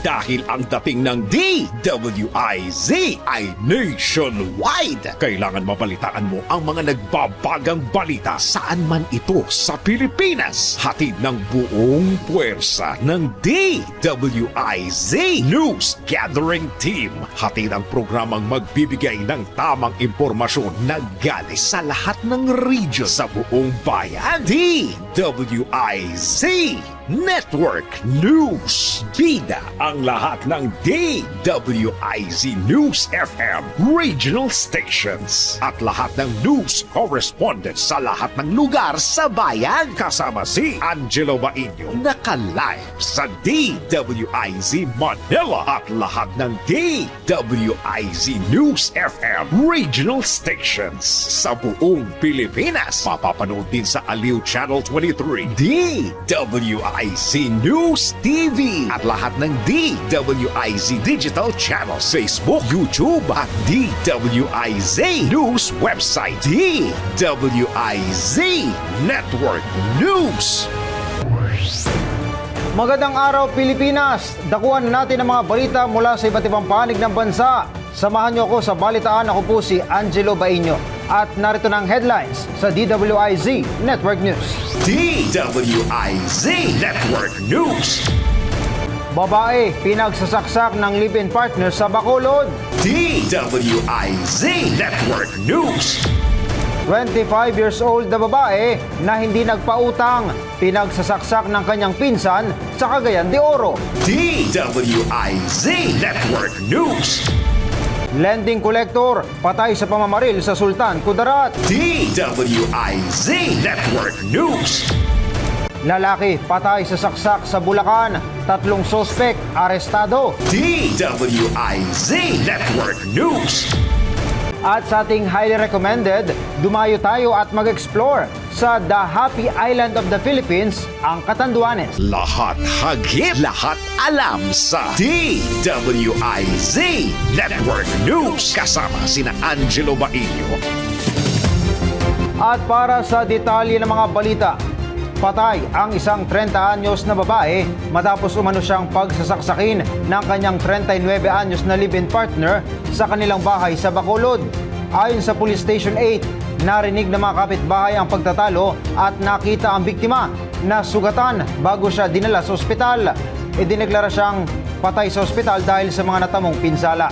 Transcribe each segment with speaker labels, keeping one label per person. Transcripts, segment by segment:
Speaker 1: Dahil ang dating ng DWIZ ay nationwide. Kailangan mabalitaan mo ang mga nagbabagang balita saan man ito sa Pilipinas. Hatid ng buong puwersa ng DWIZ News Gathering Team. Hatid ang programang magbibigay ng tamang impormasyon na galing sa lahat ng region sa buong bayan. DWIZ Network News. Bida ang lahat ng DWIZ News FM regional stations at lahat ng news correspondents sa lahat ng lugar sa bayan. Kasama si Angelo Bainio, naka-live sa DWIZ Manila at lahat ng DWIZ News FM regional stations sa buong Pilipinas. Mapapanood din sa Aliw Channel 23, DWIZ News TV at lahat ng DWIZ Digital Channels, Facebook, YouTube at DWIZ News website. DWIZ Network News.
Speaker 2: Magandang araw Pilipinas! Dakuhan natin ang mga balita mula sa iba't ibang panig ng bansa. Samahan niyo ako sa balitaan. Ako po si Angelo Bainio. At narito ng headlines sa DWIZ Network News.
Speaker 1: DWIZ Network News.
Speaker 2: Babae, pinagsasaksak ng live-in partner sa Bacolod.
Speaker 1: DWIZ Network News.
Speaker 2: 25 years old na babae na hindi nagpautang, pinagsasaksak ng kanyang pinsan sa Cagayan de Oro.
Speaker 1: DWIZ Network News.
Speaker 2: Lending collector, patay sa pamamaril sa Sultan Kudarat.
Speaker 1: DWIZ Network News.
Speaker 2: Lalaki, patay sa saksak sa Bulacan. 3 sospek, arestado.
Speaker 1: DWIZ Network News.
Speaker 2: At sa ating highly recommended, dumayo tayo at mag-explore sa The Happy Island of the Philippines, ang Catanduanes.
Speaker 1: Lahat hagip, lahat alam sa DWIZ Network News. Kasama sina Angelo Bainio.
Speaker 2: At para sa detalye ng mga balita, patay ang isang 30 anyos na babae matapos umano siyang pagsasaksakin ng kanyang 39 anyos na live-in partner sa kanilang bahay sa Bacolod. Ayon sa Police Station 8, narinig ng mga kapitbahay ang pagtatalo at nakita ang biktima na sugatan bago siya dinala sa ospital. Idineklara siyang patay sa ospital dahil sa mga natamong pinsala.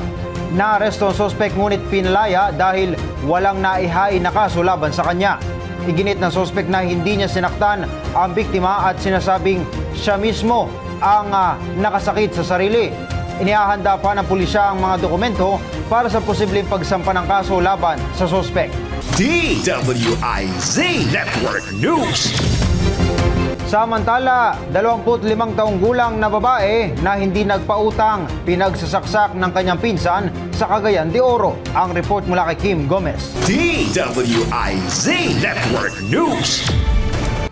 Speaker 2: Naaresto ang sospek ngunit pinalaya dahil walang naihain na kaso laban sa kanya. Iginit ng sospek na hindi niya sinaktan ang biktima at sinasabing siya mismo ang nakasakit sa sarili. Inihahanda pa ng pulisya ang mga dokumento para sa posibleng pagsampa ng kaso laban sa sospek.
Speaker 1: DWIZ Network News.
Speaker 2: Samantala, 25 taong gulang na babae na hindi nagpautang, pinagsasaksak ng kanyang pinsan sa Cagayan de Oro. Ang report mula kay Kim Gomez.
Speaker 1: DWIZ Network News.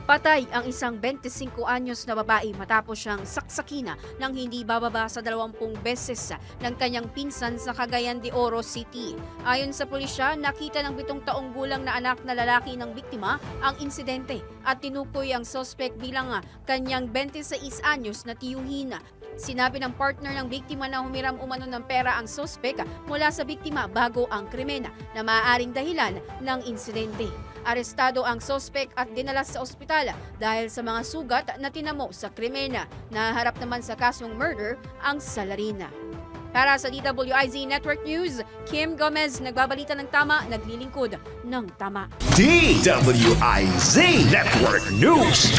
Speaker 3: Patay ang isang 25 anyos na babae matapos siyang saksakina ng hindi bababa sa 20 beses ng kanyang pinsan sa Cagayan de Oro City. Ayon sa pulisya, nakita ng 7 taong gulang na anak na lalaki ng biktima ang insidente at tinukoy ang suspect bilang kanyang 26 anyos na tiyuhin. Sinabi ng partner ng biktima na humiram umano ng pera ang suspect mula sa biktima bago ang krimen na maaaring dahilan ng insidente. Arestado ang suspect at dinala sa ospital dahil sa mga sugat na tinamo sa krimen. Naharap naman sa kasong murder ang salarina. Para sa DWIZ Network News, Kim Gomez, nagbabalita ng tama, naglilingkod ng tama.
Speaker 1: DWIZ Network News.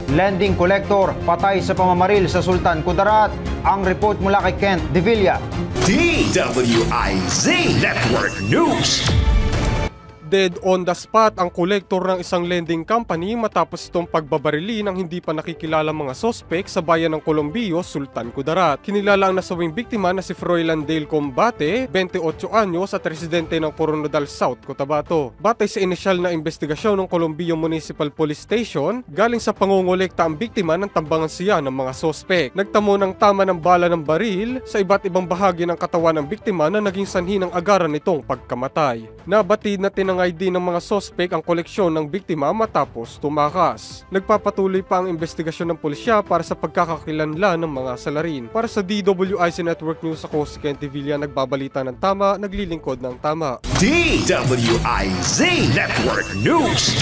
Speaker 2: Lending collector, patay sa pamamaril sa Sultan Kudarat. Ang report mula kay Kent De Villa.
Speaker 1: DWIZ Network News.
Speaker 4: Dead on the spot ang kolektor ng isang lending company matapos itong pagbabarili ng hindi pa nakikilalang mga sospek sa bayan ng Colombio, Sultan Kudarat. Kinilala ang nasawing biktima na si Froilan Dale Combate, 28 anyos at residente ng Coronadal South, Cotabato. Batay sa inisyal na investigasyon ng Colombio Municipal Police Station, galing sa pangongolekta ang biktima ng tambangan siya ng mga sospek. Nagtamo ng tama ng bala ng baril sa iba't ibang bahagi ng katawan ng biktima na naging sanhi ng agaran nitong pagkamatay. Nabatid na tinanggap Tinangay din ng mga sospek ang koleksyon ng biktima matapos tumakas. Nagpapatuloy pa ang investigasyon ng pulisya para sa pagkakakilanlan ng mga salarin. Para sa DWIZ Network News, ako si Ken Villa, nagbabalita ng tama, naglilingkod ng tama.
Speaker 1: DWIZ Network News.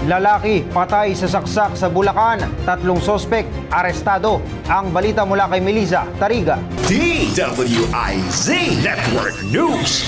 Speaker 2: Lalaki patay sa saksak sa Bulacan, 3 sospek arestado. Ang balita mula kay Melissa Tariga.
Speaker 1: DWIZ Network News.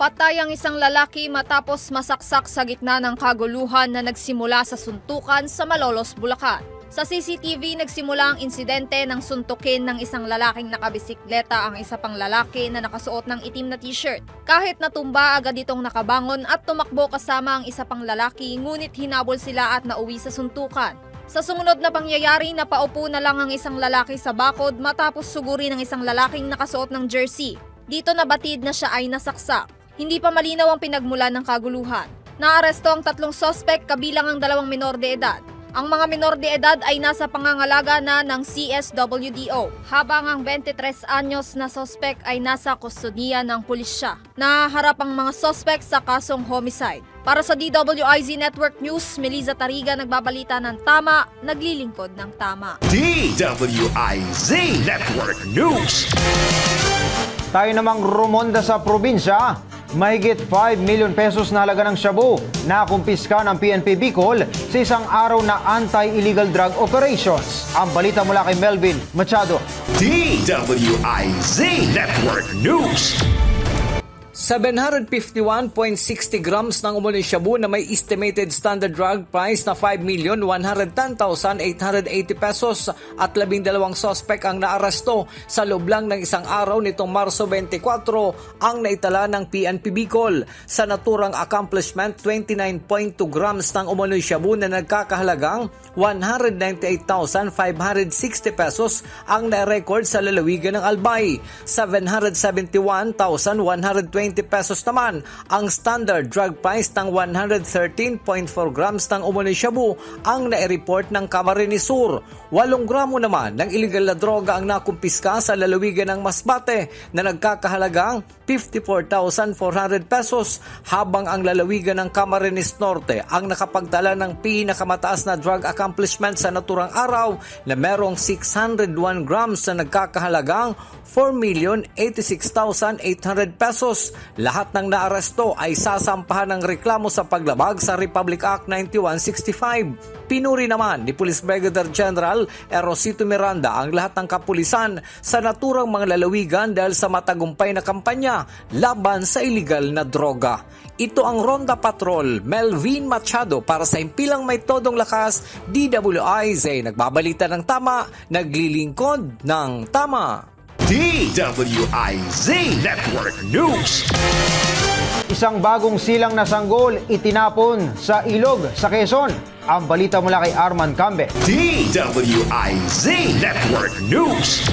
Speaker 5: Patay ang isang lalaki matapos masaksak sa gitna ng kaguluhan na nagsimula sa suntukan sa Malolos, Bulacan. Sa CCTV, nagsimula ang insidente ng suntukin ng isang lalaking nakabisikleta ang isa pang lalaki na nakasuot ng itim na t-shirt. Kahit natumba, agad itong nakabangon at tumakbo kasama ang isa pang lalaki, ngunit hinabol sila at nauwi sa suntukan. Sa sumunod na pangyayari, napaupo na lang ang isang lalaki sa bakod matapos suguri ng isang lalaking nakasuot ng jersey. Dito nabatid na siya ay nasaksak. Hindi pa malinaw ang pinagmulan ng kaguluhan. Naaresto ang 3 sospek kabilang ang 2 minor de edad. Ang mga minor de edad ay nasa pangangalaga na ng CSWDO, habang ang 23 anyos na sospek ay nasa kustodiya ng pulisya. Nahaharap ang mga sospek sa kasong homicide. Para sa DWIZ Network News, Melissa Tariga, nagbabalita ng tama, naglilingkod ng tama.
Speaker 1: DWIZ Network News.
Speaker 2: Tayo namang rumonda sa probinsya. Mahigit 5 million pesos na halaga ng shabu na kumpiska ng PNP Bicol sa isang araw na anti-illegal drug operations. Ang balita mula kay Melvin Machado.
Speaker 1: DWIZ Network News.
Speaker 6: 751.60 grams ng umano'y shabu na may estimated standard drug price na 5,110,880 pesos at 12 sospek ang naaresto sa loob lang ng isang araw nitong Marso 24 ang naitala ng PNP Bicol. Sa naturang accomplishment, 29.2 grams ng umano'y shabu na nagkakahalagang 198,560 pesos ang na-record sa lalawigan ng Albay. 771,120 pesos naman ang standard drug price ng 113.4 grams ng umano'y shabu ang nai-report ng Camarines Sur. 8 gramo naman ng illegal na droga ang nakumpiska sa lalawigan ng Masbate na nagkakahalagang 54,400 pesos, habang ang lalawigan ng Camarines Norte ang nakapagtala ng pinakamataas na drug accomplishment sa naturang araw na merong 601 grams na nagkakahalagang 4,086,800 pesos. Lahat ng naaresto ay sasampahan ng reklamo sa paglabag sa Republic Act 9165. Pinuri naman ni Police Brigadier General Erosito Miranda ang lahat ng kapulisan sa naturang mga lalawigan dahil sa matagumpay na kampanya laban sa iligal na droga. Ito ang Ronda Patrol, Melvin Machado para sa Himpilang May Todong Lakas, DWIZ. Nagbabalita ng tama, naglilingkod ng tama.
Speaker 1: DWIZ Network News.
Speaker 2: Isang bagong silang na sanggol itinapon sa ilog sa Quezon. Ang balita mula kay Arman Cambe.
Speaker 1: DWIZ Network News.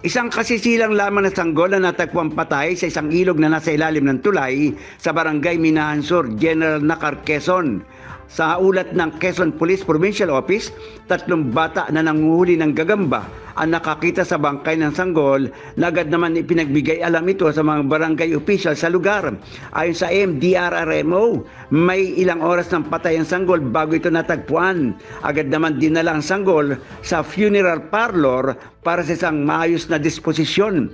Speaker 7: Isang kasisilang lamang na sanggol na natagpuang patay sa isang ilog na nasa ilalim ng tulay sa barangay Minahan Sur, General Nakar, Quezon. Sa ulat ng Quezon Police Provincial Office, 3 bata na nanguhuli ng gagamba ang nakakita sa bangkay ng sanggol na agad naman ipinagbigay alam ito sa mga barangay official sa lugar. Ayon sa MDRRMO, may ilang oras ng patay ang sanggol bago ito natagpuan. Agad naman dinala ang sanggol sa funeral parlor para sa isang maayos na disposisyon.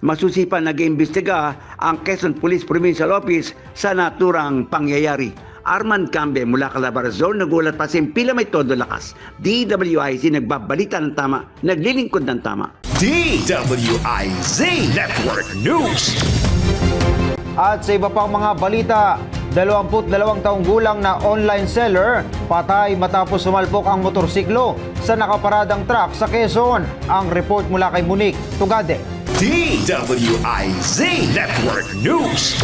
Speaker 7: Masusipan nag-iimbestiga ang Quezon Police Provincial Office sa naturang pangyayari. Arman Cambe mula Calabarzon, nagulat pa si Himpilang May Todo Lakas. DWIZ nagbabalita ng tama, naglilingkod ng tama.
Speaker 1: DWIZ Network News.
Speaker 2: At sa iba pang mga balita, 22 taong gulang na online seller patay matapos sumalpok ang motorsiklo sa nakaparadang truck sa Quezon. Ang report mula kay Monique Tugade.
Speaker 1: DWIZ Network News.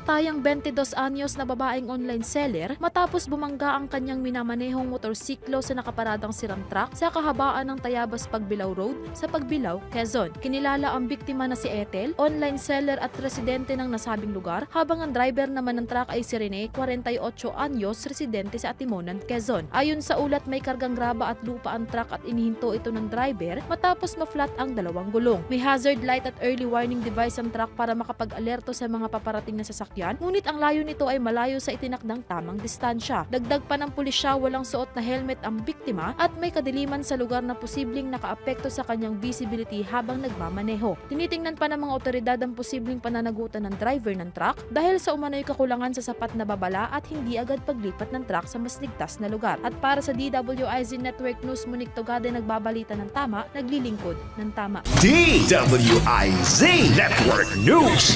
Speaker 8: Napatay ang 22 anyos na babaeng online seller matapos bumangga ang kanyang minamanehong motorsiklo sa nakaparadang sirang truck sa kahabaan ng Tayabas Pagbilao Road sa Pagbilao, Quezon. Kinilala ang biktima na si Ethel, online seller at residente ng nasabing lugar, habang ang driver naman ng truck ay si Rene, 48 anyos, residente sa Atimonan, Quezon. Ayon sa ulat, may kargang graba at lupa ang truck at inihinto ito ng driver matapos ma-flat ang dalawang gulong. May hazard light at early warning device ang truck para makapag-alerto sa mga paparating na sasakyan, ngunit ang layo nito ay malayo sa itinakdang tamang distansya. Dagdag pa ng pulisya, walang suot na helmet ang biktima at may kadiliman sa lugar na posibleng nakaapekto sa kanyang visibility habang nagmamaneho. Tinitingnan pa ng mga otoridad ang posibleng pananagutan ng driver ng truck dahil sa umano'y kakulangan sa sapat na babala at hindi agad paglipat ng truck sa mas ligtas na lugar. At para sa DWIZ Network News, Monique Togade, nagbabalita ng tama, naglilingkod ng tama.
Speaker 1: DWIZ Network News.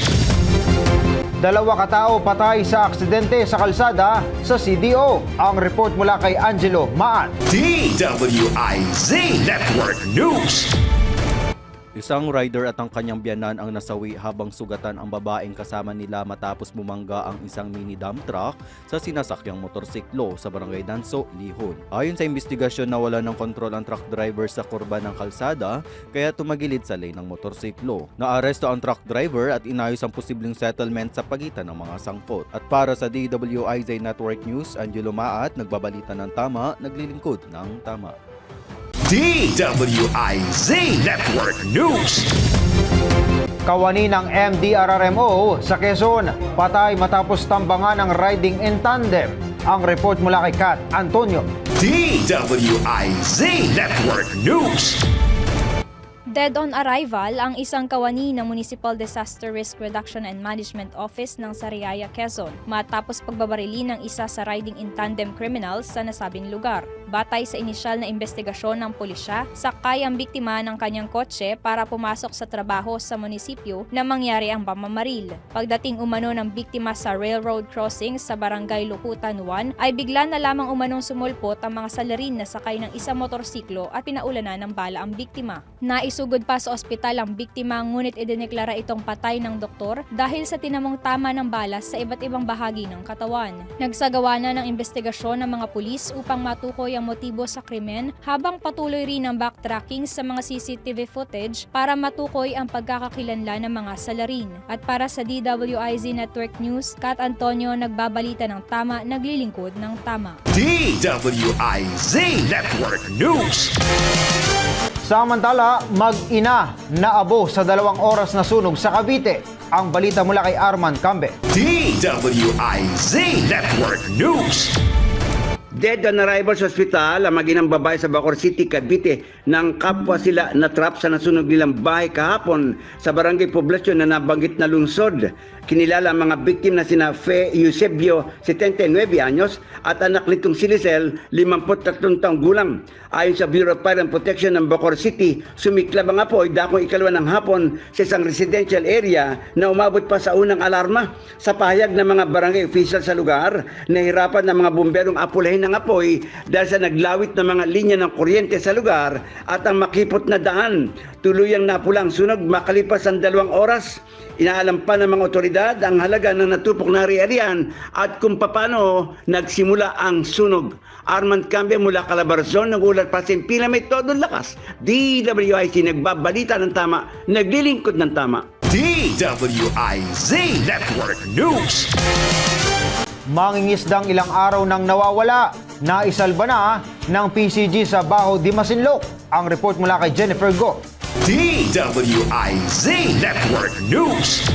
Speaker 2: Dalawa katao patay sa aksidente sa kalsada sa CDO. Ang report mula kay Angelo Maan.
Speaker 1: DWIZ Network News.
Speaker 9: Isang rider at ang kanyang biyanan ang nasawi habang sugatan ang babaeng kasama nila matapos bumangga ang isang mini dump truck sa sinasakyang motorsiklo sa barangay Danso, Lihon. Ayon sa investigasyon, nawala ng kontrol ang truck driver sa kurba ng kalsada kaya tumagilid sa lane ng motorsiklo. Naaresto ang truck driver at inayos ang posibleng settlement sa pagitan ng mga sangkot. At para sa DWIZ Network News, Angelo Maat, nagbabalita ng tama, naglilingkod ng tama.
Speaker 1: DWIZ Network News.
Speaker 2: Kawani ng MDRRMO sa Quezon, patay matapos tambangan ng riding in tandem. Ang report mula kay Kat Antonio.
Speaker 1: DWIZ Network News.
Speaker 5: Dead on arrival ang isang kawani ng Municipal Disaster Risk Reduction and Management Office ng Sariaya, Quezon matapos pagbabarili ng isa sa riding in tandem criminals sa nasabing lugar. Batay sa inisyal na investigasyon ng pulisya, sakay ang biktima ng kanyang kotse para pumasok sa trabaho sa munisipyo na mangyari ang pamamaril. Pagdating umano ng biktima sa railroad crossing sa Barangay Lukutan 1, ay bigla na lamang umanong sumulpot ang mga salarin na sakay ng isang motorsiklo at pinaulanan ng bala ang biktima. Naisugod pa sa ospital ang biktima, ngunit idineklara itong patay ng doktor dahil sa tinamong tama ng bala sa iba't ibang bahagi ng katawan. Nagsagawa na ng investigasyon ng mga pulis upang matukoy ang motibo sa krimen, habang patuloy rin ang backtracking sa mga CCTV footage para matukoy ang pagkakakilanlan ng mga salarin. At para sa DWIZ Network News, Kat Antonio, nagbabalita ng tama, naglilingkod ng tama.
Speaker 1: DWIZ Network News.
Speaker 2: Samantala, mag-ina naabo sa 2 oras na sunog sa Cavite. Ang balita mula kay Arman Cambe.
Speaker 1: DWIZ Network News.
Speaker 7: Dead on arrival sa ospital ang mag-inang babae sa Bacoor City, Cavite nang kapwa sila na-trap sa nasunog nilang bahay kahapon sa barangay Poblasyon na nabanggit na lungsod. Kinilala ang mga biktim na sina Fe Eusebio, 79 anyos, at anak nitong si Lisel, 53 taong gulang. Ayon sa Bureau of Fire and Protection ng Bacoor City, sumiklab ang apoy dakong 2 ng hapon sa isang residential area na umabot pa sa unang alarma. Sa pahayag ng mga barangay official sa lugar, nahirapan ng mga bomberong apulahin ng apoy dahil sa naglawit ng mga linya ng kuryente sa lugar at ang makipot na daan. Tuluyang napula ang sunog makalipas ang 2 oras. Inaalam pa ng mga otoridad ang halaga ng natupok na ari-arian at kung paano nagsimula ang sunog. Arman Cambe mula Calabarzon, nagulat pa sa pila may todong lakas. DWIC nagbabalita ng tama, naglilingkod ng tama.
Speaker 1: DWIZ Network News.
Speaker 2: Mangingisdang ilang araw nang nawawala, naisalba na ng PCG sa Baho di Masinloc. Ang report mula kay Jennifer Go.
Speaker 1: DWIZ Network News.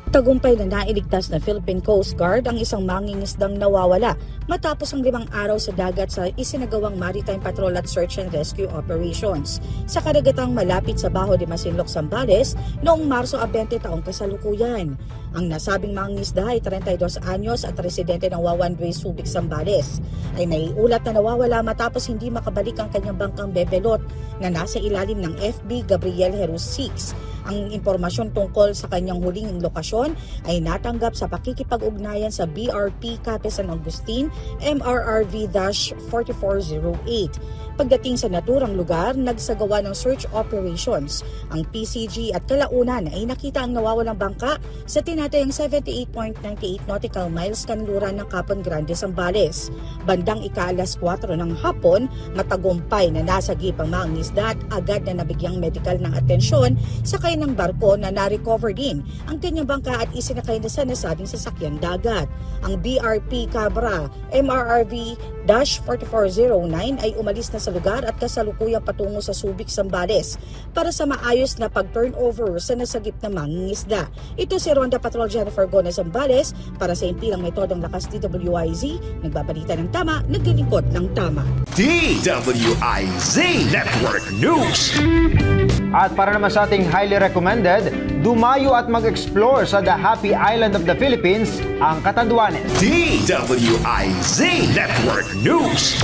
Speaker 10: Tagumpay na nailigtas na Philippine Coast Guard ang isang mangingisdang nawawala matapos ang 5 araw sa dagat sa isinagawang maritime patrol at search and rescue operations sa kadagatang malapit sa Baho de Masinloc, Zambales noong Marso 20 taong kasalukuyan. Ang nasabing mangingisda ay 32 anyos at residente ng Wawan Way, Subic, Zambales ay naiulat na nawawala matapos hindi makabalik ang kanyang bangkang bebelot na nasa ilalim ng FB Gabriel Herus 6. Ang impormasyon tungkol sa kanyang huling lokasyon ay natanggap sa pakikipag-ugnayan sa BRP Cape San Agustin MRRV-4408. Pagdating sa naturang lugar, nagsagawa ng search operations. Ang PCG at kalaunan ay nakita ang nawawalang bangka sa tinatayang 78.98 nautical miles kanluran ng Capon Grande, Zambales. Bandang ika-alas 4 ng hapon, matagumpay na nasagip ang mga isda at agad na nabigyang medical ng atensyon sakay ng barko na na-recover din ang kanyang bangka at isinakay na sa nasabing sasakyang dagat. Ang BRP Cabra MRRV-4409 ay umalis na sa lugar at kasalukuyang patungo sa Subic, Zambales para sa maayos na pag-turnover sa nasagip na mangingisda. Ito si Ronda Patrol Jennifer Gona Zambales para sa impilang metodong lakas DWIZ, nagbabalita ng tama, naglilingkod ng tama.
Speaker 1: DWIZ Network News.
Speaker 2: At para naman sa ating highly recommended, dumayo at mag-explore sa The Happy Island of the Philippines, ang Catanduanes.
Speaker 1: DWIZ Network News.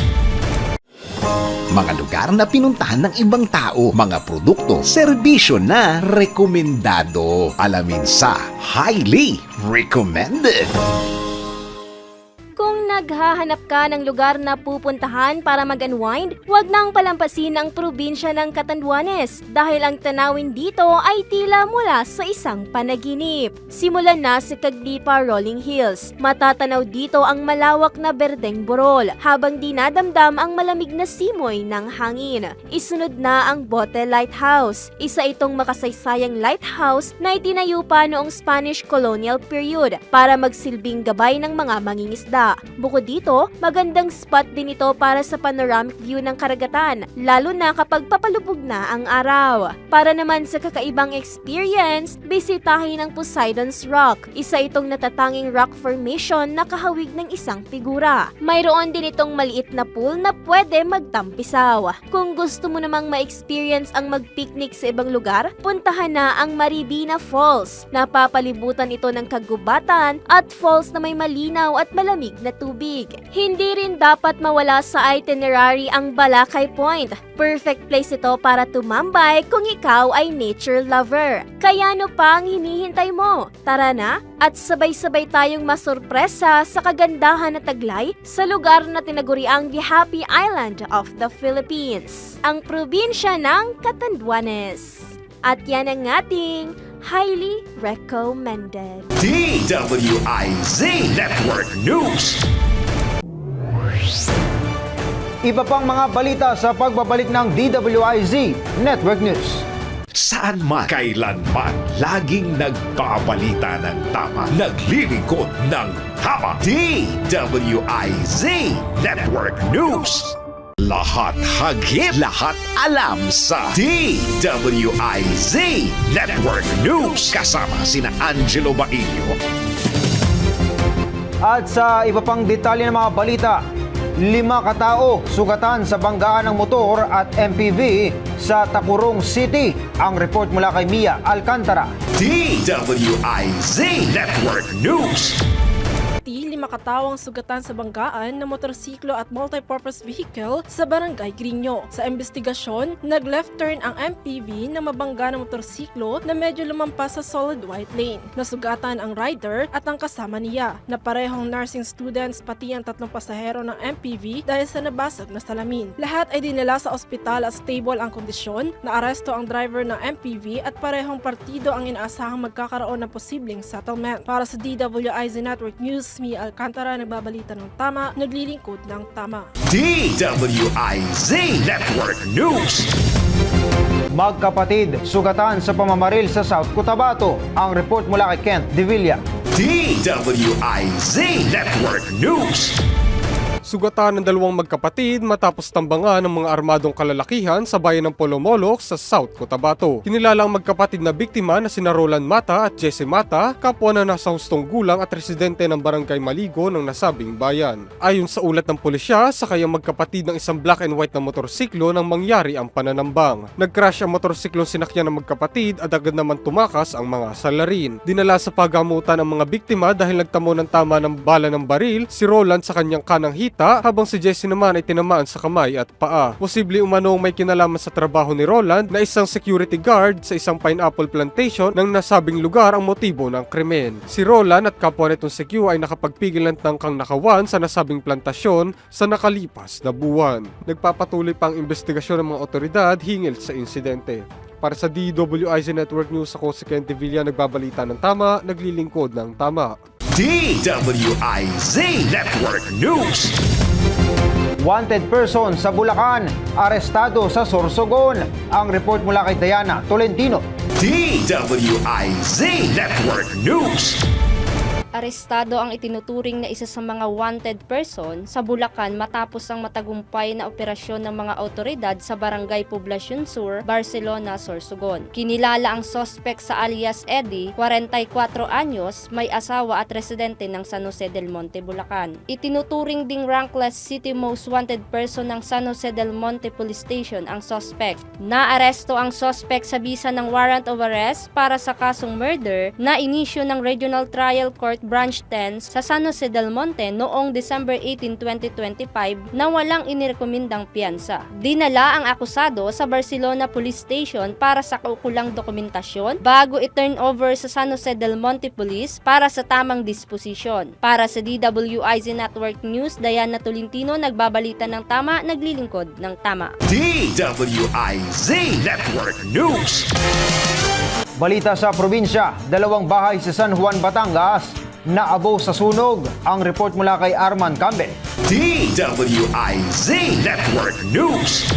Speaker 11: Mga lugar na pinuntahan ng ibang tao, mga produkto, serbisyo na rekomendado. Alamin sa Highly Recommended.
Speaker 12: Kung naghahanap ka ng lugar na pupuntahan para mag-unwind, huwag nang palampasin ang probinsya ng Catanduanes dahil ang tanawin dito ay tila mula sa isang panaginip. Simulan na sa Caglipa Rolling Hills. Matatanaw dito ang malawak na berdeng burol habang dinadamdam ang malamig na simoy ng hangin. Isunod na ang Bote Lighthouse. Isa itong makasaysayang lighthouse na itinayo pa noong Spanish colonial period para magsilbing gabay ng mga mangingisda. Bukod dito, magandang spot din ito para sa panoramic view ng karagatan, lalo na kapag papalubog na ang araw. Para naman sa kakaibang experience, bisitahin ang Poseidon's Rock. Isa itong natatanging rock formation na kahawig ng isang figura. Mayroon din itong maliit na pool na pwede magtampisaw. Kung gusto mo namang ma-experience ang mag-picnic sa ibang lugar, puntahan na ang Maribina Falls. Napapalibutan ito ng kagubatan at falls na may malinaw at malamig na tubig. Hindi rin dapat mawala sa itinerary ang Balakay Point. Perfect place ito para tumambay kung ikaw ay nature lover. Kaya ano pa ang hinihintay mo? Tara na at sabay-sabay tayong masurpresa sa kagandahan na taglay sa lugar na tinaguriang The Happy Island of the Philippines, ang probinsya ng Catanduanes. At yan ang ating highly recommended.
Speaker 1: DWIZ Network News.
Speaker 2: Iba pang mga balita sa pagbabalik ng DWIZ Network News.
Speaker 1: Saan man, kailanman, laging nagbabalita ng tama, naglilingkod ng tama. DWIZ Network News. Lahat hagip, lahat alam sa DWIZ Network News. Kasama sina Angelo Bailio.
Speaker 2: At sa iba pang detalye ng mga balita, 5 katao sugatan sa banggaan ng motor at MPV sa Tacurong City. Ang report mula kay Mia Alcantara.
Speaker 1: DWIZ Network News.
Speaker 13: 5 katawang sugatan sa banggaan na motorsiklo at multipurpose vehicle sa Barangay Grinyo. Sa investigasyon, nag-left turn ang MPV na mabangga ng motorsiklo na medyo lumampas sa solid white lane. Nasugatan ang rider at ang kasama niya na parehong nursing students pati ang 3 pasahero ng MPV dahil sa nabasag na salamin. Lahat ay dinala sa ospital at stable ang kondisyon. Naaresto ang driver ng MPV at parehong partido ang inaasahang magkakaroon ng posibleng settlement. Para sa DWIZ Network News, Mia Alcantara, nagbabalita ng tama, naglilingkod ng tama.
Speaker 1: DWIZ Network News.
Speaker 2: Magkapatid, sugatan sa pamamaril sa South Cotabato. Ang report mula kay Kent Divilla.
Speaker 1: DWIZ Network News.
Speaker 4: Sugatan ng 2 magkapatid matapos tambangan ng mga armadong kalalakihan sa bayan ng Polomolok sa South Cotabato. Kinilala ang magkapatid na biktima na sina Roland Mata at Jesse Mata, kapwa na nasa hustong gulang at residente ng Barangay Maligo ng nasabing bayan. Ayon sa ulat ng pulisya, sakay ang magkapatid ng isang black and white na motorsiklo nang mangyari ang pananambang. Nag-crash ang motorsiklong sinakyan ng magkapatid at agad naman tumakas ang mga salarin. Dinala sa pagamutan ang mga biktima dahil nagtamo ng tama ng bala ng baril si Roland sa kanyang kanang hita balita, habang si Jessie naman ay tinamaan sa kamay at paa. Posible umanong may kinalaman sa trabaho ni Roland na isang security guard sa isang pineapple plantation ng nasabing lugar ang motibo ng krimen. Si Roland at kapwa nitong Secure ay nakapagpigil ng tangkang nakawan sa nasabing plantasyon sa nakalipas na buwan. Nagpapatuloy pa ang investigasyon ng mga otoridad hinggil sa insidente. Para sa DWIZ Network News, ako si Ken Villa, nagbabalita ng tama, naglilingkod ng tama.
Speaker 1: DWIZ Network News.
Speaker 2: Wanted person sa Bulacan, arestado sa Sorsogon. Ang report mula kay Diana Tolentino.
Speaker 1: DWIZ Network News.
Speaker 14: Arestado ang itinuturing na isa sa mga wanted person sa Bulacan matapos ang matagumpay na operasyon ng mga otoridad sa Barangay Poblacion Sur, Barcelona, Sorsogon. Kinilala ang suspect sa alias Eddie, 44 anyos, may asawa at residente ng San Jose del Monte, Bulacan. Itinuturing ding rankless city most wanted person ng San Jose del Monte Police Station ang suspect. Naaresto ang suspect sa bisa ng warrant of arrest para sa kasong murder na inisyu ng Regional Trial Court Branch 10 sa San Jose del Monte noong December 18, 2025 na walang inirekomendang piyansa. Dinala ang akusado sa Barcelona Police Station para sa kaukulang dokumentasyon bago i-turn over sa San Jose del Monte Police para sa tamang disposisyon. Para sa DWIZ Network News, Diana Tolentino, nagbabalita ng tama, naglilingkod ng tama.
Speaker 1: DWIZ Network News.
Speaker 2: Balita sa probinsya, 2 bahay sa San Juan, Batangas naabo sa sunog. Ang report mula kay Arman Campbell.
Speaker 1: DWIZ Network News.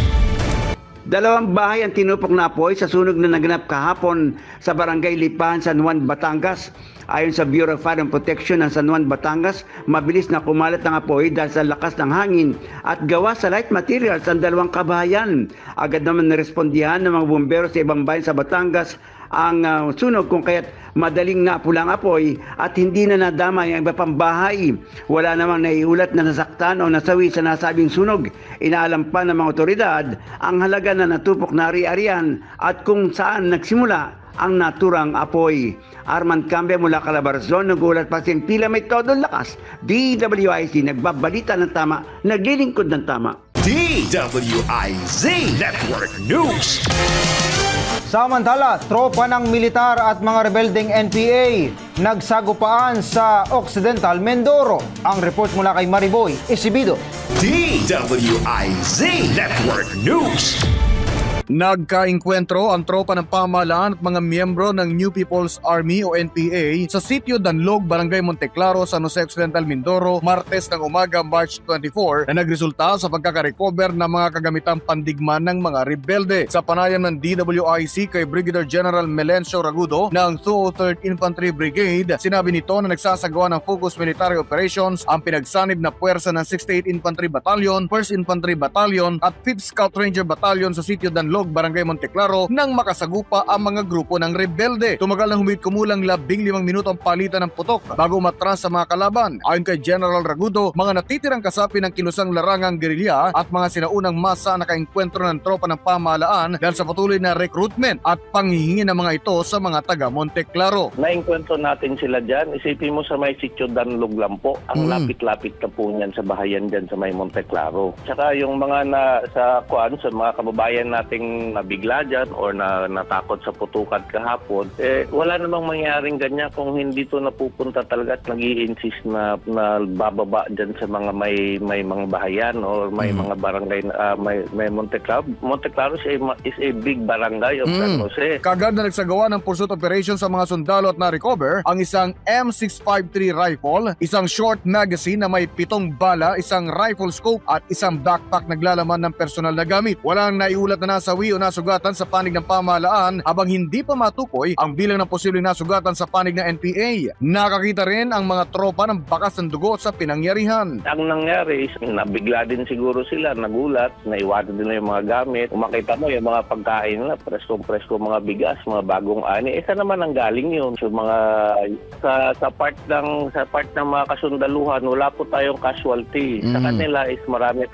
Speaker 7: 2 bahay ang tinupok na apoy sa sunog na naganap kahapon sa Barangay Lipahan, San Juan, Batangas. Ayon sa Bureau of Fire and Protection ng San Juan, Batangas, mabilis na kumalat ang apoy dahil sa lakas ng hangin at gawa sa light materials ang 2 kabahayan. Agad naman narespondihan ng mga bumbero sa ibang bayan sa Batangas ang sunog kung kaya't madaling napula ang apoy at hindi na nadamay ang iba pang bahay. Wala namang naiulat na nasaktan o nasawi sa nasabing sunog. Inaalam pa ng mga otoridad ang halaga na natupok na ari-arian at kung saan nagsimula ang naturang apoy. Arman Campbell mula Calabarzon, nagulat pa siyang tila may todong lakas. DWIC nagbabalita ng tama, naglilingkod ng tama.
Speaker 1: DWIZ Network News.
Speaker 2: Samantala, tropa ng militar at mga rebeldeng NPA nagsagupaan sa Occidental Mindoro. Ang report mula kay Mariboy Isibido.
Speaker 1: DWIZ Network News.
Speaker 15: Nagkainkwentro ang tropa ng pamahalaan at mga miyembro ng New People's Army o NPA sa sitio Danlog, Barangay Monteclaro, San Jose Occidental, Mindoro, Martes ng umaga, March 24 na nagresulta sa pagkakarecover ng mga kagamitang pandigma ng mga rebelde. Sa panayam ng DWIC kay Brigadier General Melencio Ragudo ng 203rd Infantry Brigade, sinabi nito na nagsasagawa ng focus military operations ang pinagsanib na puwersa ng 68 Infantry Battalion, 1st Infantry Battalion at 5th Scout Ranger Battalion sa sitio Danlog, Barangay Monteclaro nang makasagupa ang mga grupo ng rebelde. Tumagal ng humigit kumulang 15 minuto ang palitan ng putok bago matras sa mga kalaban. Ayon kay General Ragudo, mga natitirang kasapi ng kilusang larangang gerilya at mga sinaunang masa nakaengkwentro ng tropa ng pamahalaan dahil sa patuloy na recruitment at panghihingi ng mga ito sa mga taga Monteclaro.
Speaker 16: Naengkwentro natin sila dyan. Isipin mo sa may sitio Danlog lang po. Ang lapit-lapit ka po niyan sa bahayan dyan sa may Monteclaro. Tsaka yung mga sa mga kababayan nating nabigla dyan or natakot sa putukan kahapon, wala namang mangyaring ganyan kung hindi to napupunta talaga at nag-i-insist na bababa dyan sa mga may mga bahayan or may mga barangay, may Monteclaro. Monteclaro is a big barangay of San Jose.
Speaker 15: Kagad na nagsagawa ng pursuit operation sa mga sundalo at na-recover ang isang M653 rifle, isang short magazine na may 7 bala, isang rifle scope at isang backpack naglalaman ng personal na gamit. Walang naiulat na nasawi o nasugatan sa panig ng pamahalaan habang hindi pa matukoy ang bilang ng posibleng nasugatan sa panig ng NPA. Nakakita rin ang mga tropa ng bakas ng dugo sa pinangyarihan.
Speaker 16: Ang nangyari is nabigla din siguro sila, nagulat, naiwanan din yung mga gamit. Kung makita mo yung mga pagkain na presko mga bigas, mga bagong ani, saan naman ang galing yun? So mga sa part ng mga kasundaluhan, wala po tayong casualty. Sa kanila is maraming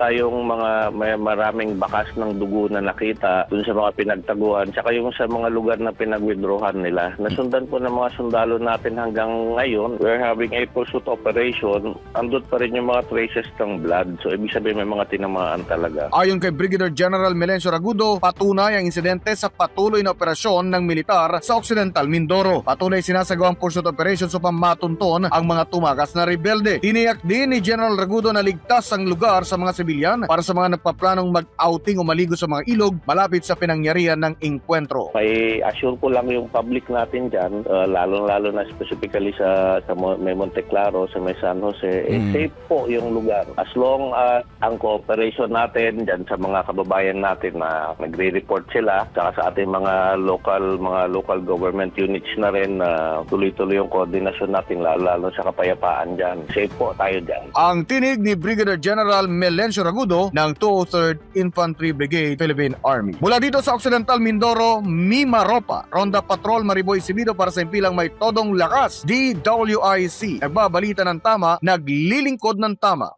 Speaker 16: bakas ng dugo na nakita. bata, dun sa mga pinagtaguan, tsaka yung sa mga lugar na pinag-withdrawhan nila. Nasundan po ng mga sundalo natin hanggang ngayon. We're having a pursuit operation. Andun pa rin yung mga traces ng blood. So, ibig sabihin may mga tinamaan talaga.
Speaker 15: Ayon kay Brigadier General Melencio Ragudo, patunay ang insidente sa patuloy na operasyon ng militar sa Occidental Mindoro. Patuloy sinasagawang pursuit operation upang matunton ang mga tumakas na rebelde. Tiniyak din ni General Ragudo na ligtas ang lugar sa mga sibilyan para sa mga nagpaplanong mag-outing o maligo sa mga ilog malapit sa pinangyarihan ng engkwentro.
Speaker 16: May assure ko lang yung public natin dyan, lalo na specifically sa may Monteclaro, sa may San Jose, safe po yung lugar. As long as ang cooperation natin dyan sa mga kababayan natin na nagre-report sila, saka sa ating mga local government units na rin, tuloy-tuloy yung koordinasyon natin, lalo sa kapayapaan dyan. Safe po tayo dyan.
Speaker 15: Ang tinig ni Brigadier General Melencio Ragudo ng 203rd Infantry Brigade, Philippine Army. Mula dito sa Occidental Mindoro, Mima Ropa, Ronda Patrol Mariboy Sibido para sa impilang may todong lakas, DWIZ. Nagbabalita ng tama, naglilingkod ng tama.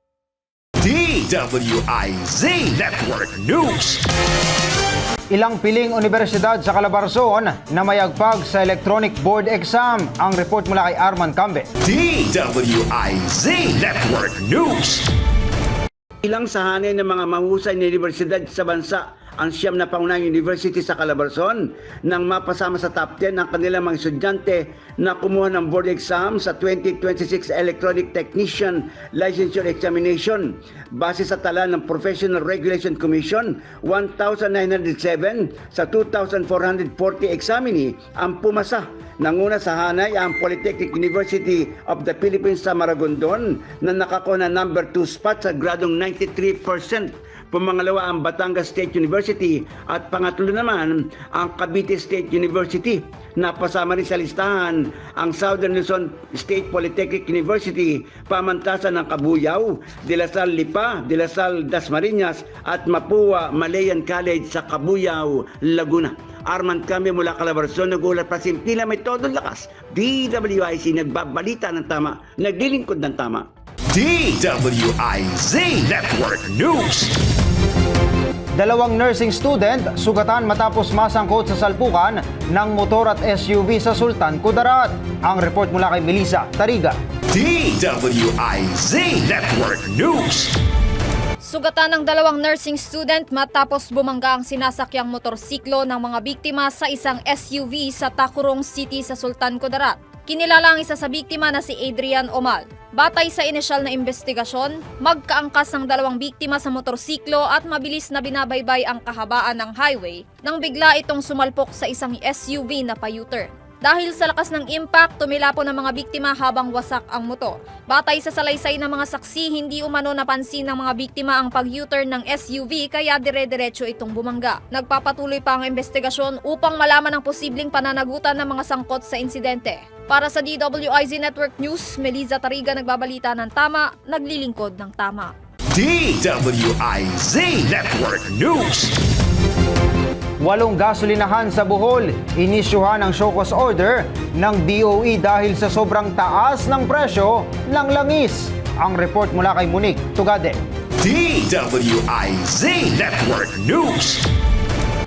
Speaker 1: DWIZ Network News.
Speaker 2: Ilang piling universidad sa Calabarzon na mayagpag sa electronic board exam. Ang report mula kay Arman Cambe.
Speaker 1: DWIZ Network News.
Speaker 7: Ilang sahanay ng mga mahusay na universidad sa bansa ang siyam na pangunahing university sa Calabarzon nang mapasama sa top 10 ang kanilang mga estudyante na kumuha ng board exam sa 2026 Electronic Technician Licensure Examination. Base sa tala ng Professional Regulation Commission, 1,907 sa 2,440 examinee ang pumasa. Nanguna sa hanay ang Polytechnic University of the Philippines sa Maragondon na nakakuha ng number 2 spot sa gradong 93%. Pumangalawa ang Batangas State University at pangatlo naman ang Cavite State University. Napasama rin sa listahan ang Southern Luzon State Polytechnic University, pamantasan ng Cabuyao, De La Salle Lipa, De La Salle Dasmariñas at Mapua Malayan College sa Cabuyao, Laguna. Arman kami mula Calabarzon, nagulat pa simpila may todong lakas. DWIC nagbabalita ng tama, naglilingkod ng tama.
Speaker 1: DWIZ Network News.
Speaker 2: Dalawang nursing student sugatan matapos masangkot sa salpukan ng motor at SUV sa Sultan Kudarat. Ang report mula kay Melissa Tariga.
Speaker 1: DWIZ Network News.
Speaker 5: Sugatan ng dalawang nursing student matapos bumangga ang sinasakyang motorsiklo ng mga biktima sa isang SUV sa Tacurong City sa Sultan Kudarat. Kinilala ang isa sa biktima na si Adrian Omal. Batay sa inisyal na investigasyon, magkaangkas ang dalawang biktima sa motorsiklo at mabilis na binabaybay ang kahabaan ng highway nang bigla itong sumalpok sa isang SUV na pa-U-turn. Dahil sa lakas ng impact, tumilapo ng mga biktima habang wasak ang motor. Batay sa salaysay ng mga saksi, hindi umano napansin ng mga biktima ang pag-U-turn ng SUV kaya dire-diretso itong bumangga. Nagpapatuloy pa ang investigasyon upang malaman ang posibleng pananagutan ng mga sangkot sa insidente. Para sa DWIZ Network News, Melissa Tariga nagbabalita ng tama, naglilingkod ng tama.
Speaker 1: DWIZ Network News.
Speaker 2: 8 gasolinahan sa Bohol, inisyuhan ang show cause order ng DOE dahil sa sobrang taas ng presyo ng langis. Ang report mula kay Monique Tugade.
Speaker 1: DWIZ Network News.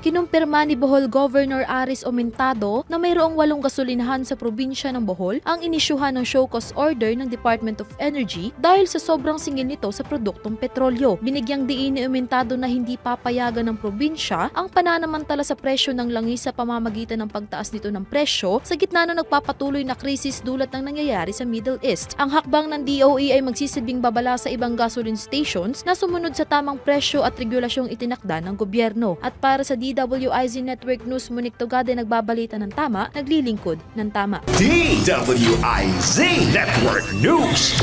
Speaker 8: Kinumpirma ni Bohol Governor Aris Omentado na mayroong 8 gasolinahan sa probinsya ng Bohol ang inisyuhan ng show cause order ng Department of Energy dahil sa sobrang singil nito sa produktong petrolyo. Binigyang diin ni Omentado na hindi papayagan ng probinsya ang pananamantala sa presyo ng langis sa pamamagitan ng pagtaas nito ng presyo sa gitna ng nagpapatuloy na krisis dulot ng nangyayari sa Middle East. Ang hakbang ng DOE ay magsisilbing babala sa ibang gasoline stations na sumunod sa tamang presyo at regulasyong itinakda ng gobyerno. At para sa DWIZ Network News, Monique Tugade nagbabalita ng tama, naglilingkod ng tama.
Speaker 1: DWIZ Network News.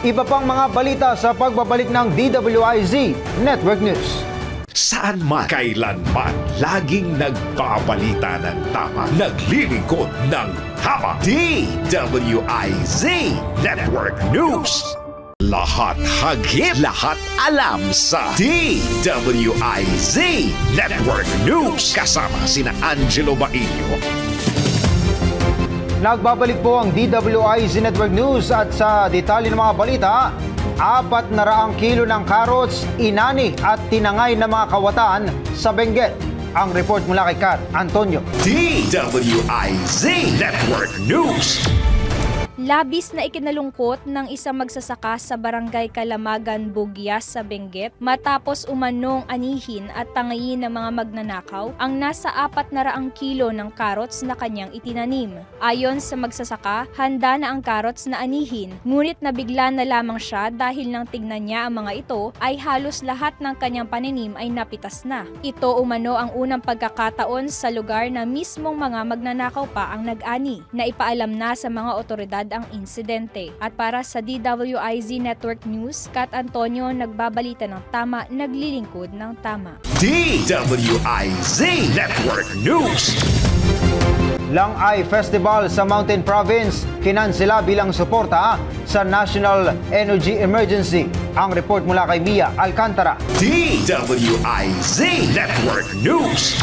Speaker 2: Iba pang mga balita sa pagbabalik ng DWIZ Network News.
Speaker 1: Saan man, kailanman, laging nagbabalita ng tama, naglilingkod ng tama. DWIZ Network News. Lahat hagip, lahat alam sa DWIZ Network News. Kasama sina Angelo Bailio.
Speaker 2: Nagbabalik po ang DWIZ Network News at sa detalye ng mga balita, 400 kilo ng carrots, inani at tinangay ng mga kawatan sa Benguet. Ang report mula kay Kat Antonio.
Speaker 11: DWIZ Network News.
Speaker 5: Labis na ikinalungkot ng isang magsasaka sa barangay Kalamagan, Bugyas sa Benguet matapos umanong anihin at tangayin ng mga magnanakaw ang nasa 400 kilo ng carrots na kanyang itinanim. Ayon sa magsasaka, handa na ang carrots na anihin, ngunit nabigla na lamang siya dahil nang tignan niya ang mga ito ay halos lahat ng kanyang paninim ay napitas na. Ito umano ang unang pagkakataon sa lugar na mismong mga magnanakaw pa ang nag-ani, na ipaalam na sa mga otoridad ang insidente. At para sa DWIZ Network News, Kat Antonio, nagbabalita ng tama, naglilingkod ng tama.
Speaker 11: DWIZ Network News.
Speaker 2: Lang-Ay Festival sa Mountain Province kinansela bilang suporta sa National Energy Emergency. Ang report mula kay Mia Alcantara.
Speaker 11: DWIZ Network News.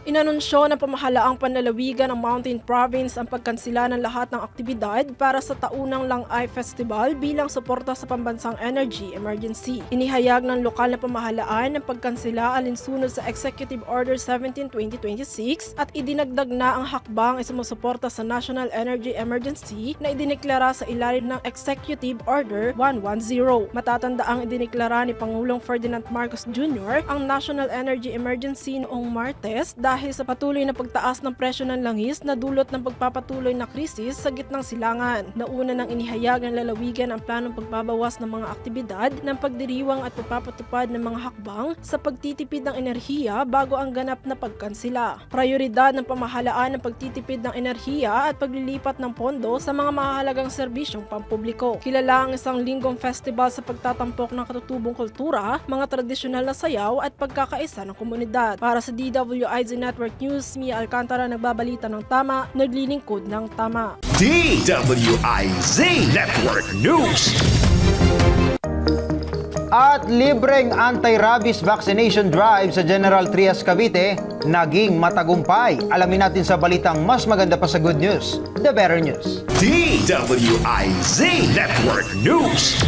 Speaker 13: Inanunsyo ng pamahalaang panlalawigan ng Mountain Province ang pagkansela ng lahat ng aktibidad para sa taunang Lang-Ay Festival bilang suporta sa pambansang energy emergency. Inihayag ng lokal na pamahalaan ang pagkansela alinsunod sa Executive Order 17/2026 at idinagdag na ang hakbang ay sumusuporta sa National Energy Emergency na idineklara sa ilalim ng Executive Order 110. Matatandaang idineklara ni Pangulong Ferdinand Marcos Jr. ang National Energy Emergency noong Martes dahil sa patuloy na pagtaas ng presyo ng langis na dulot ng pagpapatuloy na krisis sa gitnang silangan. Nauna nang inihayag ng lalawigan ang planong pagbabawas ng mga aktibidad ng pagdiriwang at pagpapatupad ng mga hakbang sa pagtitipid ng enerhiya bago ang ganap na pagkansela. Prioridad ng pamahalaan ang pagtitipid ng enerhiya at paglilipat ng pondo sa mga mahalagang serbisyong pampubliko. Kilala ang isang linggong festival sa pagtatampok ng katutubong kultura, mga tradisyonal na sayaw at pagkakaisa ng komunidad. Para sa DWIZ Network News, Mia Alcantara, nagbabalita ng tama, naglilingkod ng tama.
Speaker 11: DWIZ Network News.
Speaker 2: At libreng anti-rabies vaccination drive sa General Trias, Cavite naging matagumpay. Alamin natin sa balitang mas maganda pa sa good news, the better news.
Speaker 11: DWIZ Network News.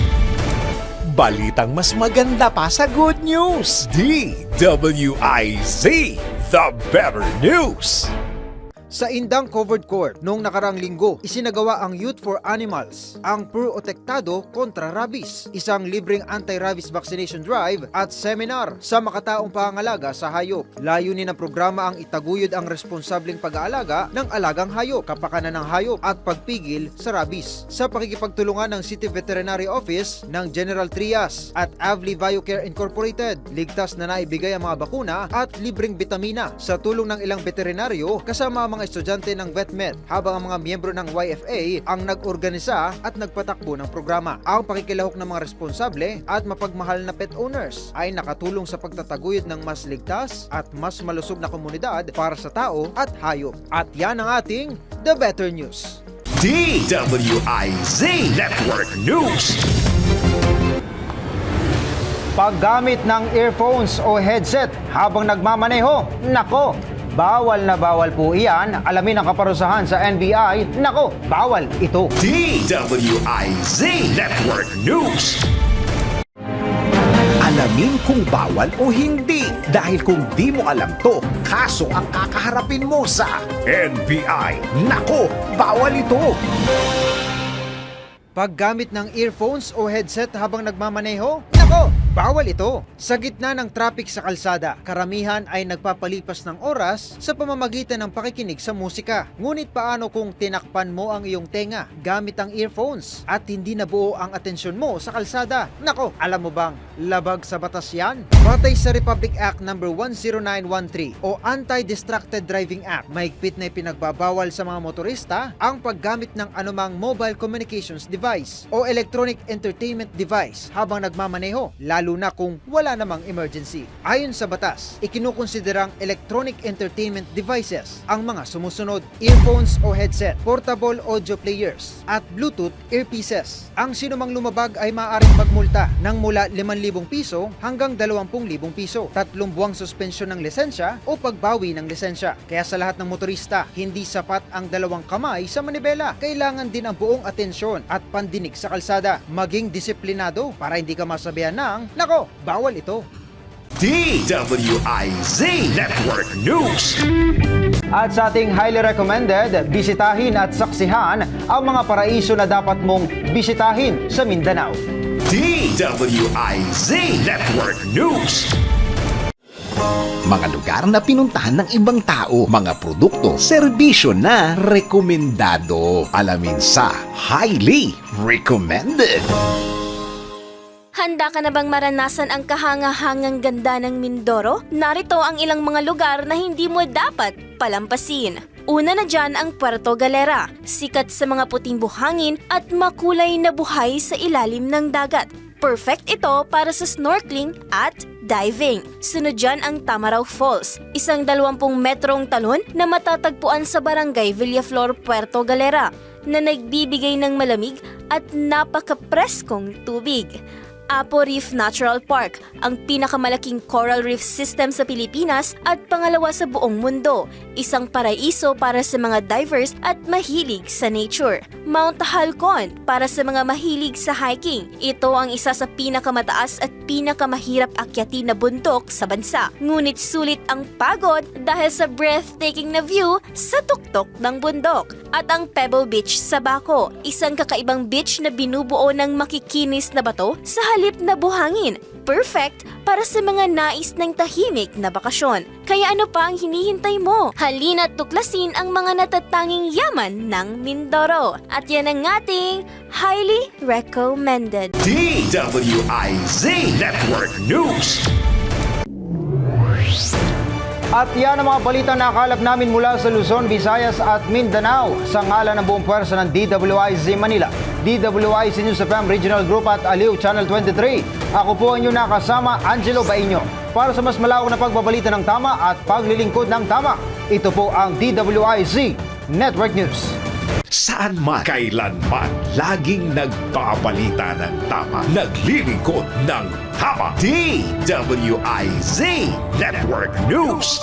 Speaker 11: Balitang mas maganda pa sa good news. DWIZ, the better news.
Speaker 2: Sa Indang Covered Court, noong nakarang linggo, isinagawa ang Youth for Animals, ang protektado kontra rabies, isang libreng anti-rabies vaccination drive at seminar sa makataong pangangalaga sa hayop. Layunin ng programa ang itaguyod ang responsableng pag-aalaga ng alagang hayop, kapakanan ng hayop at pagpigil sa rabies. Sa pakikipagtulungan ng City Veterinary Office ng General Trias at Avli Biocare Incorporated, ligtas na naibigay ang mga bakuna at libreng bitamina sa tulong ng ilang veterinaryo kasama ang mga estudyante ng VetMed, habang ang mga miyembro ng YFA ang nag-organisa at nagpatakbo ng programa. Ang pakikilahok ng mga responsable at mapagmahal na pet owners ay nakatulong sa pagtataguyod ng mas ligtas at mas malusog na komunidad para sa tao at hayop. At yan ang ating The Better News.
Speaker 11: DWIZ Network News.
Speaker 2: Paggamit ng earphones o headset habang nagmamaneho, nako, bawal na bawal po iyan. Alamin ang kaparusahan sa NBI. Nako, bawal ito.
Speaker 11: DWIZ Network News. Alamin kung bawal o hindi. Dahil kung di mo alam to, kaso ang kakaharapin mo sa NBI. Nako, bawal ito.
Speaker 2: Paggamit ng earphones o headset habang nagmamaneho, nako, bawal ito. Sa gitna ng traffic sa kalsada, karamihan ay nagpapalipas ng oras sa pamamagitan ng pakikinig sa musika. Ngunit paano kung tinakpan mo ang iyong tenga gamit ang earphones at hindi nabuo ang atensyon mo sa kalsada? Nako, alam mo bang labag sa batas yan? Batay sa Republic Act No. 10913 o Anti-Distracted Driving Act, mahigpit na ipinagbabawal sa mga motorista ang paggamit ng anumang mobile communications device o electronic entertainment device habang nagmamaneho, lalo lalo na kung wala namang emergency. Ayon sa batas, ikinukonsiderang electronic entertainment devices ang mga sumusunod: earphones o headset, portable audio players, at Bluetooth earpieces. Ang sinumang lumabag ay maaaring magmulta ng mula 5,000 piso hanggang 20,000 piso, 3 buwang suspensyon ng lisensya o pagbawi ng lisensya. Kaya sa lahat ng motorista, hindi sapat ang 2 kamay sa manibela. Kailangan din ang buong atensyon at pandinig sa kalsada. Maging disiplinado para hindi ka masabihan ng, nako, bawal ito.
Speaker 11: DWIZ Network News.
Speaker 2: At sa ating highly recommended, bisitahin at saksihan ang mga paraiso na dapat mong bisitahin sa Mindanao.
Speaker 11: DWIZ Network News. Mga lugar na pinuntahan ng ibang tao, mga produkto, serbisyo na rekomendado. Alamin sa Highly Recommended.
Speaker 12: Handa ka na bang maranasan ang kahanga-hangang ganda ng Mindoro? Narito ang ilang mga lugar na hindi mo dapat palampasin. Una na dyan ang Puerto Galera, sikat sa mga puting buhangin at makulay na buhay sa ilalim ng dagat. Perfect ito para sa snorkeling at diving. Sunod dyan ang Tamaraw Falls, isang 20 metrong talon na matatagpuan sa barangay Villaflor, Puerto Galera, na nagbibigay ng malamig at napaka-preskong tubig. Apo Reef Natural Park, ang pinakamalaking coral reef system sa Pilipinas at pangalawa sa buong mundo. Isang paraiso para sa mga divers at mahilig sa nature. Mount Halcon, para sa mga mahilig sa hiking. Ito ang isa sa pinakamataas at pinakamahirap akyatin na bundok sa bansa. Ngunit sulit ang pagod dahil sa breathtaking na view sa tuktok ng bundok. At ang Pebble Beach sa Baco, isang kakaibang beach na binubuo ng makikinis na bato sa halip na buhangin. Perfect para sa mga nais ng tahimik na bakasyon. Kaya ano pa ang hinihintay mo? Halina't tuklasin ang mga natatanging yaman ng Mindoro. At yan ang ating highly recommended.
Speaker 11: DWIZ Network News.
Speaker 2: At yan ang mga balita na nakalap namin mula sa Luzon, Visayas at Mindanao sa ngalan ng buong puwersa ng DWIZ Manila, DWIZ News FM Regional Group at Aliw Channel 23. Ako po ang inyong nakasama, Angelo Bainyo. Para sa mas malawak na pagbabalita ng tama at paglilingkod ng tama, ito po ang DWIZ Network News.
Speaker 1: Saan man, kailanman, laging nagbabalita ng tama, naglilingkod ng tama. DWIZ Network News.